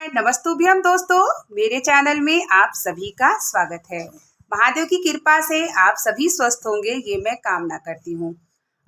नमस्तुभ्यम दोस्तों, मेरे चैनल में आप सभी का स्वागत है। महादेव की कृपा से आप सभी स्वस्थ होंगे, ये मैं कामना करती हूँ।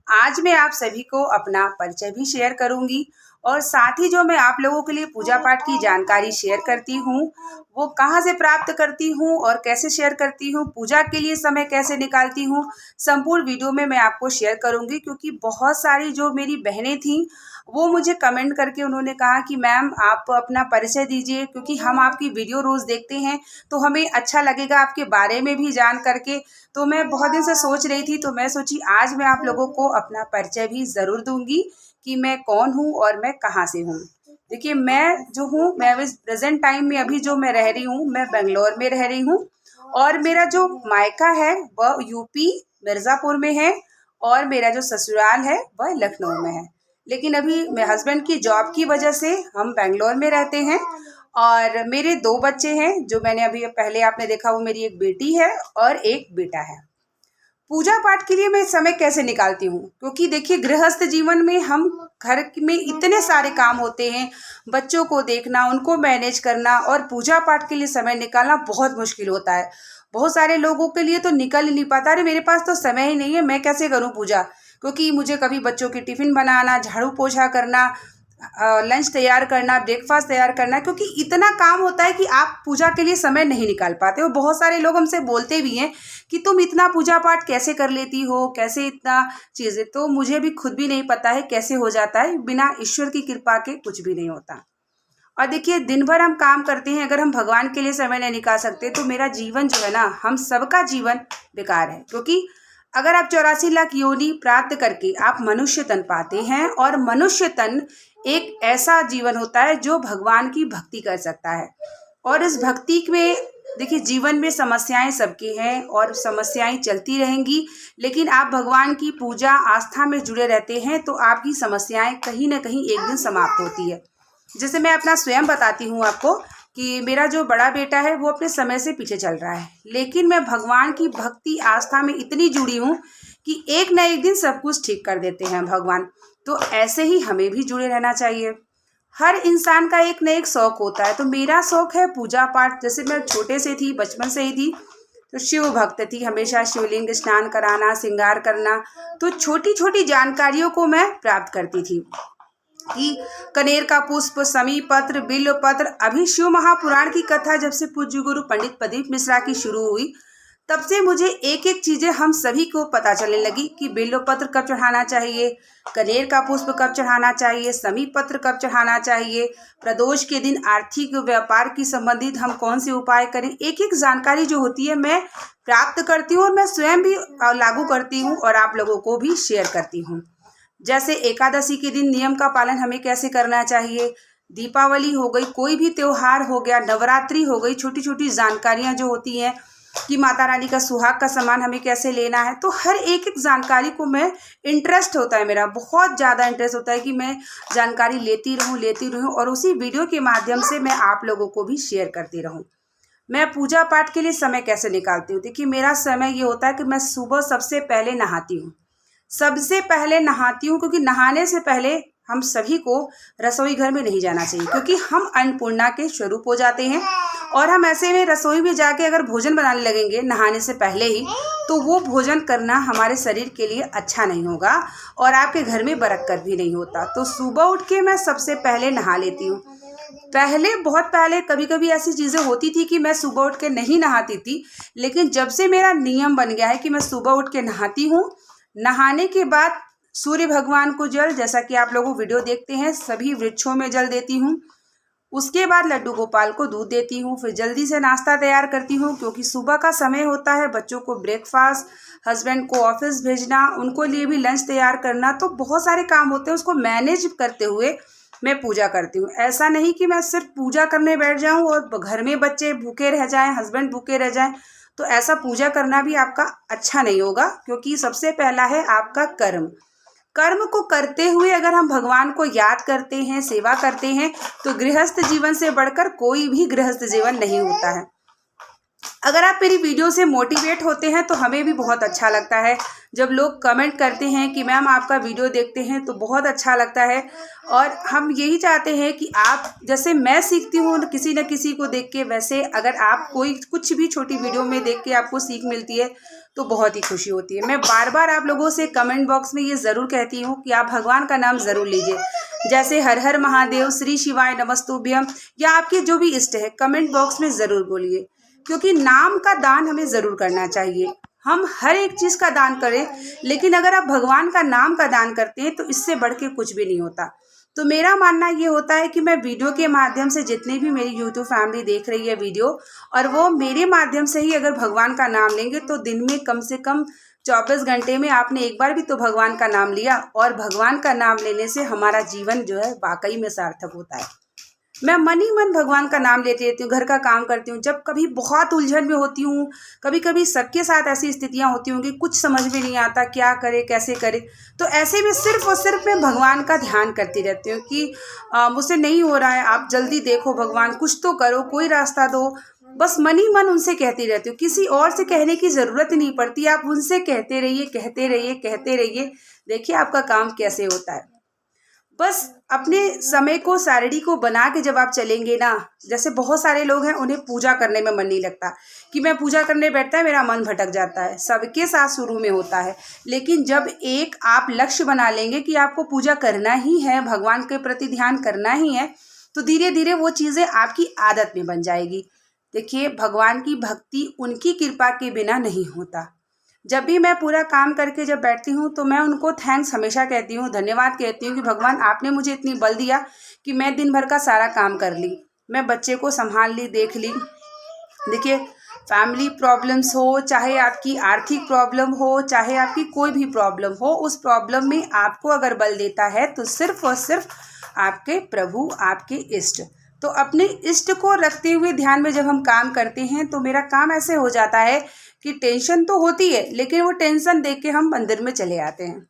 आज मैं आप सभी को अपना परिचय भी शेयर करूंगी और साथ ही जो मैं आप लोगों के लिए पूजा पाठ की जानकारी शेयर करती हूँ, वो कहाँ से प्राप्त करती हूँ और कैसे शेयर करती हूँ, पूजा के लिए समय कैसे निकालती हूँ, संपूर्ण वीडियो में मैं आपको शेयर करूंगी। क्योंकि बहुत सारी जो मेरी बहनें थीं, वो मुझे कमेंट करके उन्होंने कहा कि मैम आप अपना परिचय दीजिए, क्योंकि हम आपकी वीडियो रोज़ देखते हैं तो हमें अच्छा लगेगा आपके बारे में भी जान करके। तो मैं बहुत दिन से सोच रही थी, तो मैं सोची आज मैं आप लोगों को अपना परिचय भी ज़रूर दूंगी कि मैं कौन हूँ और मैं कहाँ से हूँ। देखिए, मैं जो हूँ, मैं इस प्रेजेंट टाइम में अभी जो मैं रह रही हूँ, मैं बेंगलोर में रह रही हूँ और मेरा जो मायका है वह यूपी मिर्ज़ापुर में है और मेरा जो ससुराल है वह लखनऊ में है। लेकिन अभी मेरे हस्बैंड की जॉब की वजह से हम बेंगलोर में रहते हैं और मेरे 2 बच्चे हैं। जो मैंने अभी पहले आपने देखा, वो मेरी एक बेटी है और एक बेटा है। पूजा पाठ के लिए मैं समय कैसे निकालती हूँ, क्योंकि देखिए गृहस्थ जीवन में हम घर में इतने सारे काम होते हैं, बच्चों को देखना, उनको मैनेज करना और पूजा पाठ के लिए समय निकालना बहुत मुश्किल होता है। बहुत सारे लोगों के लिए तो निकल ही नहीं पाता, अरे मेरे पास तो समय ही नहीं है, मैं कैसे करूँ पूजा। क्योंकि मुझे कभी बच्चों की टिफ़िन बनाना, झाड़ू पोछा करना, लंच तैयार करना, ब्रेकफास्ट तैयार करना, क्योंकि इतना काम होता है कि आप पूजा के लिए समय नहीं निकाल पाते हो। बहुत सारे लोग हमसे बोलते भी हैं कि तुम इतना पूजा पाठ कैसे कर लेती हो, कैसे इतना चीज़ें। तो मुझे भी खुद भी नहीं पता है कैसे हो जाता है, बिना ईश्वर की कृपा के कुछ भी नहीं होता। और देखिए, दिन भर हम काम करते हैं, अगर हम भगवान के लिए समय नहीं निकाल सकते तो मेरा जीवन जो है ना, हम सबका जीवन बेकार है। क्योंकि अगर आप 84 लाख योनि प्राप्त करके आप मनुष्य तन पाते हैं, और मनुष्य तन एक ऐसा जीवन होता है जो भगवान की भक्ति कर सकता है। और इस भक्ति में देखिए, जीवन में समस्याएं सबकी हैं और समस्याएं चलती रहेंगी, लेकिन आप भगवान की पूजा आस्था में जुड़े रहते हैं तो आपकी समस्याएं कहीं ना कहीं एक दिन समाप्त होती है। जैसे मैं अपना स्वयं बताती हूँ आपको कि मेरा जो बड़ा बेटा है वो अपने समय से पीछे चल रहा है, लेकिन मैं भगवान की भक्ति आस्था में इतनी जुड़ी हूँ कि एक न एक दिन सब कुछ ठीक कर देते हैं भगवान। तो ऐसे ही हमें भी जुड़े रहना चाहिए। हर इंसान का एक न एक शौक होता है, तो मेरा शौक है पूजा पाठ। जैसे मैं छोटे से थी, बचपन से ही थी, तो शिव भक्त थी, हमेशा शिवलिंग स्नान कराना, श्रृंगार करना, तो छोटी छोटी जानकारियों को मैं प्राप्त करती थी कि कनेर का पुष्प, समी पत्र, बिल्व पत्र। अभी शिव महापुराण की कथा जब से पूज्य गुरु पंडित प्रदीप मिश्रा की शुरू हुई, तब से मुझे एक एक चीज़ें हम सभी को पता चलने लगी कि बिल्व पत्र कब चढ़ाना चाहिए, कनेर का पुष्प कब चढ़ाना चाहिए, समी पत्र कब चढ़ाना चाहिए, प्रदोष के दिन आर्थिक व्यापार की संबंधित हम कौन से उपाय करें। एक एक जानकारी जो होती है मैं प्राप्त करती हूँ और मैं स्वयं भी लागू करती हूँ और आप लोगों को भी शेयर करती हूँ। जैसे एकादशी के दिन नियम का पालन हमें कैसे करना चाहिए, दीपावली हो गई, कोई भी त्योहार हो गया, नवरात्रि हो गई, छोटी छोटी जानकारियां जो होती हैं कि माता रानी का सुहाग का सामान हमें कैसे लेना है। तो हर एक एक जानकारी को मैं इंटरेस्ट होता है, मेरा बहुत ज़्यादा इंटरेस्ट होता है कि मैं जानकारी लेती रहूं और उसी वीडियो के माध्यम से मैं आप लोगों को भी शेयर करती रहूं। मैं पूजा पाठ के लिए समय कैसे निकालती हूँ, देखिए मेरा समय ये होता है कि मैं सुबह सबसे पहले नहाती हूँ। सबसे पहले नहाती हूँ, क्योंकि नहाने से पहले हम सभी को रसोई घर में नहीं जाना चाहिए, क्योंकि हम अन्नपूर्णा के स्वरूप हो जाते हैं। और हम ऐसे में रसोई में जाके अगर भोजन बनाने लगेंगे नहाने से पहले ही, तो वो भोजन करना हमारे शरीर के लिए अच्छा नहीं होगा और आपके घर में बरकत भी नहीं होता। तो सुबह उठ के मैं सबसे पहले नहा लेती हूँ। पहले, बहुत पहले कभी कभी ऐसी चीज़ें होती थी कि मैं सुबह उठ के नहीं नहाती थी, लेकिन जब से मेरा नियम बन गया है कि मैं सुबह उठ के नहाती हूँ, नहाने के बाद सूर्य भगवान को जल, जैसा कि आप लोगों वीडियो देखते हैं, सभी वृक्षों में जल देती हूँ। उसके बाद लड्डू गोपाल को दूध देती हूँ, फिर जल्दी से नाश्ता तैयार करती हूँ, क्योंकि सुबह का समय होता है, बच्चों को ब्रेकफास्ट, हस्बैंड को ऑफिस भेजना, उनको लिए भी लंच तैयार करना, तो बहुत सारे काम होते हैं। उसको मैनेज करते हुए मैं पूजा करती हूँ। ऐसा नहीं कि मैं सिर्फ पूजा करने बैठ जाऊँ और घर में बच्चे भूखे रह जाएं, हस्बैंड भूखे रह जाएं, तो ऐसा पूजा करना भी आपका अच्छा नहीं होगा। क्योंकि सबसे पहला है आपका कर्म। कर्म को करते हुए अगर हम भगवान को याद करते हैं, सेवा करते हैं, तो गृहस्थ जीवन से बढ़कर कोई भी गृहस्थ जीवन नहीं होता है। अगर आप मेरी वीडियो से मोटिवेट होते हैं तो हमें भी बहुत अच्छा लगता है। जब लोग कमेंट करते हैं कि मैम आपका वीडियो देखते हैं तो बहुत अच्छा लगता है। और हम यही चाहते हैं कि आप, जैसे मैं सीखती हूँ किसी न किसी को देख के, वैसे अगर आप कोई कुछ भी छोटी वीडियो में देख के आपको सीख मिलती है तो बहुत ही खुशी होती है। मैं बार बार आप लोगों से कमेंट बॉक्स में ये ज़रूर कहती हूँ कि आप भगवान का नाम ज़रूर लीजिए, जैसे हर हर महादेव, श्री शिवाय नमस्तुभ्यम, या आपके जो भी इष्ट है कमेंट बॉक्स में ज़रूर बोलिए, क्योंकि नाम का दान हमें ज़रूर करना चाहिए। हम हर एक चीज़ का दान करें, लेकिन अगर आप भगवान का नाम का दान करते हैं तो इससे बढ़ के कुछ भी नहीं होता। तो मेरा मानना ये होता है कि मैं वीडियो के माध्यम से, जितनी भी मेरी यूट्यूब फैमिली देख रही है वीडियो, और वो मेरे माध्यम से ही अगर भगवान का नाम लेंगे तो दिन में कम से कम 24 घंटे में आपने एक बार भी तो भगवान का नाम लिया। और भगवान का नाम लेने से हमारा जीवन जो है वाकई में सार्थक होता है। मैं मन ही मन भगवान का नाम लेती रहती हूँ, घर का काम करती हूँ। जब कभी बहुत उलझन में होती हूँ, कभी कभी सबके साथ ऐसी स्थितियाँ होती होंगी, कुछ समझ में नहीं आता क्या करे कैसे करे, तो ऐसे में सिर्फ और सिर्फ मैं भगवान का ध्यान करती रहती हूँ कि मुझसे नहीं हो रहा है, आप जल्दी देखो भगवान, कुछ तो करो, कोई रास्ता दो। बस मन ही मन उनसे कहती रहती हूँ, किसी और से कहने की ज़रूरत ही नहीं पड़ती। आप उनसे कहते रहिए, कहते रहिए, कहते रहिए, देखिए आपका काम कैसे होता है। बस अपने समय को, सारणी को बना के जब आप चलेंगे ना, जैसे बहुत सारे लोग हैं उन्हें पूजा करने में मन नहीं लगता, कि मैं पूजा करने बैठता है मेरा मन भटक जाता है। सबके साथ शुरू में होता है, लेकिन जब एक आप लक्ष्य बना लेंगे कि आपको पूजा करना ही है, भगवान के प्रति ध्यान करना ही है, तो धीरे धीरे वो चीज़ें आपकी आदत में बन जाएगी। देखिए, भगवान की भक्ति उनकी कृपा के बिना नहीं होता। जब भी मैं पूरा काम करके जब बैठती हूँ तो मैं उनको थैंक्स हमेशा कहती हूँ, धन्यवाद कहती हूँ कि भगवान आपने मुझे इतनी बल दिया कि मैं दिन भर का सारा काम कर ली, मैं बच्चे को संभाल ली, देख ली। देखिए, फैमिली प्रॉब्लम्स हो, चाहे आपकी आर्थिक प्रॉब्लम हो, चाहे आपकी कोई भी प्रॉब्लम हो, उस प्रॉब्लम में आपको अगर बल देता है तो सिर्फ और सिर्फ आपके प्रभु, आपके इष्ट। तो अपने इष्ट को रखते हुए ध्यान में जब हम काम करते हैं तो मेरा काम ऐसे हो जाता है कि टेंशन तो होती है, लेकिन वो टेंशन देख के हम मंदिर में चले आते हैं।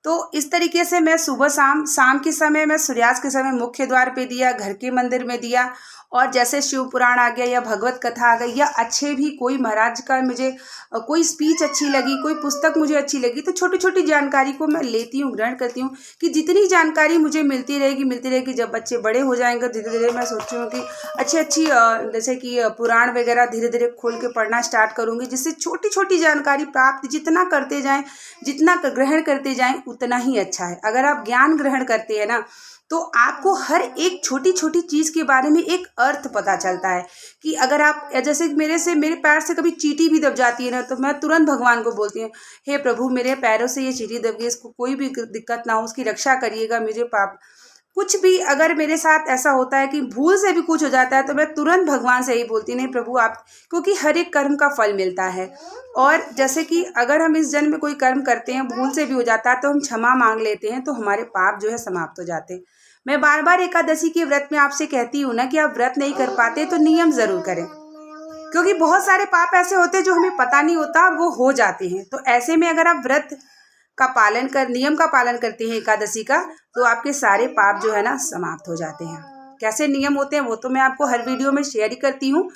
तो इस तरीके से मैं सुबह शाम के समय, मैं सूर्यास्त के समय मुख्य द्वार पे दिया, घर के मंदिर में दिया, और जैसे शिव पुराण आ गया या भगवत कथा आ गई, या अच्छे भी कोई महाराज का मुझे कोई स्पीच अच्छी लगी, कोई पुस्तक मुझे अच्छी लगी, तो छोटी छोटी जानकारी को मैं लेती हूँ, ग्रहण करती हूँ कि जितनी जानकारी मुझे मिलती रहेगी। जब बच्चे बड़े हो जाएंगे धीरे धीरे मैं सोचती हूँ कि अच्छी जैसे कि पुराण वगैरह धीरे धीरे खोल के पढ़ना स्टार्ट करूँगी, जिससे छोटी छोटी जानकारी प्राप्त जितना करते जाएँ, जितना ग्रहण करते जाएँ उतना ही अच्छा है। अगर आप ज्ञान ग्रहण करते हैं ना, तो आपको हर एक छोटी छोटी चीज़ के बारे में एक अर्थ पता चलता है। कि अगर आप, जैसे मेरे पैर से कभी चींटी भी दब जाती है ना, तो मैं तुरंत भगवान को बोलती हूँ, हे प्रभु मेरे पैरों से ये चींटी दब गई, इसको कोई भी दिक्कत ना हो, उसकी रक्षा करिएगा, मुझे पाप कुछ भी अगर मेरे साथ ऐसा होता है कि भूल से भी कुछ हो जाता है तो मैं तुरंत भगवान से ही बोलती, नहीं प्रभु आप, क्योंकि हर एक कर्म का फल मिलता है। और जैसे कि अगर हम इस जन्म में कोई कर्म करते हैं, भूल से भी हो जाता है, तो हम क्षमा मांग लेते हैं तो हमारे पाप जो है समाप्त हो जाते हैं। मैं बार बार एकादशी के व्रत में आपसे कहती हूँ ना कि आप व्रत नहीं कर पाते तो नियम ज़रूर करें, क्योंकि बहुत सारे पाप ऐसे होते हैं जो हमें पता नहीं होता और वो हो जाते हैं। तो ऐसे में अगर आप व्रत का पालन कर, नियम का पालन करते हैं एकादशी का, तो आपके सारे पाप जो है ना समाप्त हो जाते हैं। कैसे नियम होते हैं वो तो मैं आपको हर वीडियो में शेयर ही करती हूँ।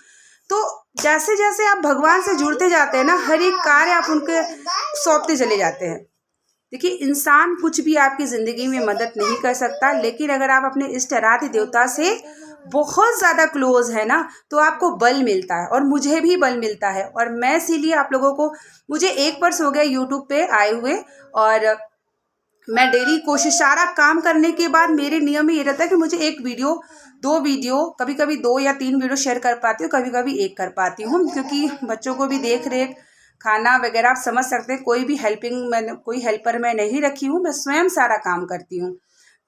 तो जैसे जैसे आप भगवान से जुड़ते जाते हैं ना, हर एक कार्य आप उनके सौंपते चले जाते हैं। देखिए, इंसान कुछ भी आपकी ज़िंदगी में मदद नहीं कर सकता, लेकिन अगर आप अपने इष्ट आराध्य देवता से बहुत ज़्यादा क्लोज है ना, तो आपको बल मिलता है, और मुझे भी बल मिलता है। और मैं इसीलिए आप लोगों को, मुझे 1 वर्ष हो गया यूट्यूब पे आए हुए, और मैं डेली कोशिश, सारा काम करने के बाद मेरे नियम में ये रहता है कि मुझे 1 वीडियो, 2 वीडियो, कभी कभी 2 या 3 वीडियो शेयर कर पाती हूँ, कभी कभी 1 कर पाती हूँ, क्योंकि बच्चों को भी देख रेख, खाना वगैरह आप समझ सकते हैं। कोई भी कोई हेल्पर मैं नहीं रखी हूँ, मैं स्वयं सारा काम करती हूँ।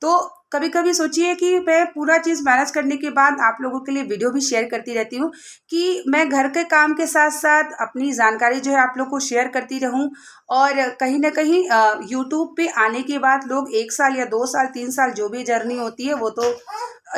तो कभी कभी सोचिए कि मैं पूरा चीज़ मैनेज करने के बाद आप लोगों के लिए वीडियो भी शेयर करती रहती हूँ, कि मैं घर के काम के साथ साथ अपनी जानकारी जो है आप लोग को शेयर करती रहूँ। और कहीं ना कहीं यूट्यूब पे आने के बाद लोग 1 साल या 2 साल 3 साल जो भी जर्नी होती है, वो तो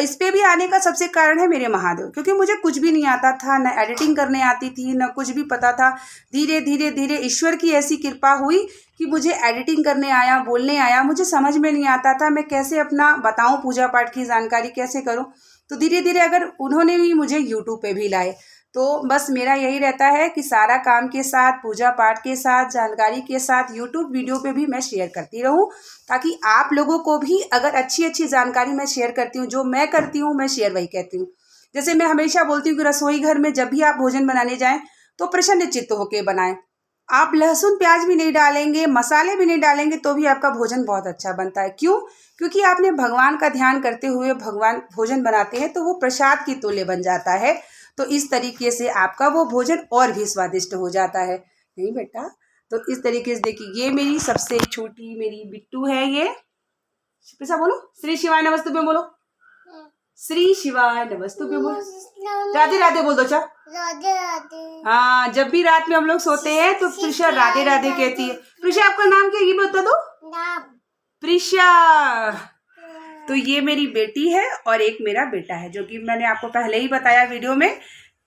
इस पे भी आने का सबसे कारण है मेरे महादेव, क्योंकि मुझे कुछ भी नहीं आता था, ना एडिटिंग करने आती थी, ना कुछ भी पता था। धीरे धीरे धीरे ईश्वर की ऐसी कृपा हुई कि मुझे एडिटिंग करने आया, बोलने आया। मुझे समझ में नहीं आता था मैं कैसे अपना बताऊं, पूजा पाठ की जानकारी कैसे करूं। तो धीरे धीरे अगर उन्होंने भी मुझे यूट्यूब पे भी लाए, तो बस मेरा यही रहता है कि सारा काम के साथ, पूजा पाठ के साथ, जानकारी के साथ यूट्यूब वीडियो पे भी मैं शेयर करती रहूं, ताकि आप लोगों को भी अगर अच्छी अच्छी जानकारी मैं शेयर करती हूँ, जो मैं करती हूँ मैं शेयर वही कहती हूँ। जैसे मैं हमेशा बोलती हूँ कि रसोई घर में जब भी आप भोजन बनाने जाएं तो प्रसन्न चित्त होकर बनाएं। आप लहसुन प्याज भी नहीं डालेंगे, मसाले भी नहीं डालेंगे तो भी आपका भोजन बहुत अच्छा बनता है। क्यों? क्योंकि आपने भगवान का ध्यान करते हुए भगवान भोजन बनाते हैं तो वो प्रसाद की तुल्य बन जाता है। तो इस तरीके से आपका वो भोजन और भी स्वादिष्ट हो जाता है। नहीं बेटा? तो इस तरीके से देखिए, ये मेरी सबसे छोटी मेरी बिट्टू है। ये पैसा बोलो, श्री शिवाय नमस्तुभ्यं बोलो, श्री शिवाय नमस्तुभ्यं बोलो, राधे राधे बोल दो। अच्छा, राधे राधे। हाँ, जब भी रात में हम लोग सोते हैं तो प्रिशा राधे राधे कहती है। प्रिशा आपका नाम क्या, ये बता दो। प्रिशा। तो ये मेरी बेटी है और एक मेरा बेटा है, जो कि मैंने आपको पहले ही बताया वीडियो में।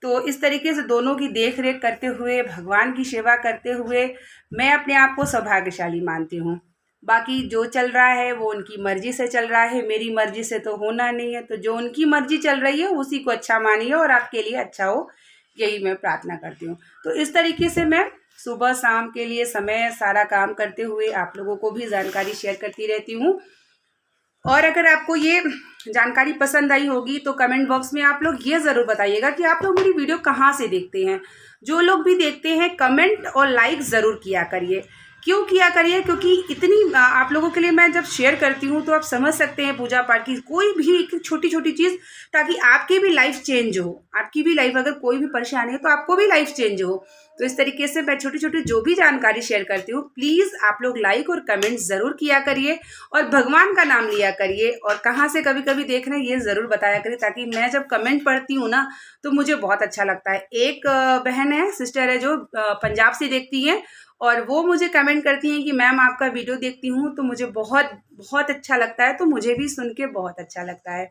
तो इस तरीके से दोनों की देख रेख करते हुए, भगवान की सेवा करते हुए मैं अपने आप को सौभाग्यशाली मानती हूँ। बाकी जो चल रहा है वो उनकी मर्जी से चल रहा है, मेरी मर्जी से तो होना नहीं है। तो जो उनकी मर्जी चल रही है उसी को अच्छा मानिए और आपके लिए अच्छा हो, यही मैं प्रार्थना करती हूँ। तो इस तरीके से मैं सुबह शाम के लिए समय सारा काम करते हुए आप लोगों को भी जानकारी शेयर करती रहती हूँ। और अगर आपको ये जानकारी पसंद आई होगी तो कमेंट बॉक्स में आप लोग ये ज़रूर बताइएगा कि आप लोग मेरी वीडियो कहाँ से देखते हैं। जो लोग भी देखते हैं कमेंट और लाइक ज़रूर किया करिए। क्यों किया करिए? क्योंकि इतनी आप लोगों के लिए मैं जब शेयर करती हूँ तो आप समझ सकते हैं पूजा पाठ की कोई भी एक छोटी छोटी चीज़, ताकि आपकी भी लाइफ चेंज हो। आपकी भी लाइफ, अगर कोई भी परेशानी है तो आपको भी लाइफ चेंज हो। तो इस तरीके से मैं छोटी छोटी जो भी जानकारी शेयर करती हूँ, प्लीज़ आप लोग लाइक और कमेंट ज़रूर किया करिए और भगवान का नाम लिया करिए। और कहाँ से कभी कभी देख रहे हैं ये ज़रूर बताया करिए, ताकि मैं जब कमेंट पढ़ती हूँ ना तो मुझे बहुत अच्छा लगता है। एक बहन है, सिस्टर है, जो पंजाब से देखती हैं और वो मुझे कमेंट करती हैं कि मैम आपका वीडियो देखती हूँ तो मुझे बहुत बहुत अच्छा लगता है। तो मुझे भी सुन के बहुत अच्छा लगता है।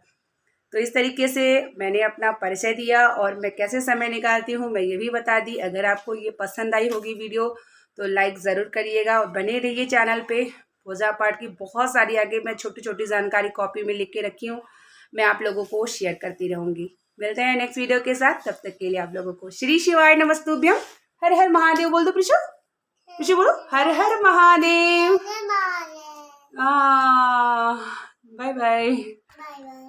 तो इस तरीके से मैंने अपना परिचय दिया और मैं कैसे समय निकालती हूँ मैं ये भी बता दी। अगर आपको ये पसंद आई होगी वीडियो तो लाइक ज़रूर करिएगा और बने रहिए चैनल पे। पूजा पाठ की बहुत सारी आगे मैं छोटी छोटी जानकारी कॉपी में लिख के रखी हूँ, मैं आप लोगों को शेयर करती रहूँगी। मिलते हैं नेक्स्ट वीडियो के साथ, तब तक के लिए आप लोगों को श्री शिवाय नमस्तुभ्यं। हर हर महादेव बोल दो प्रिशा, प्रिशा बोलो हर हर महादेव। Bye bye.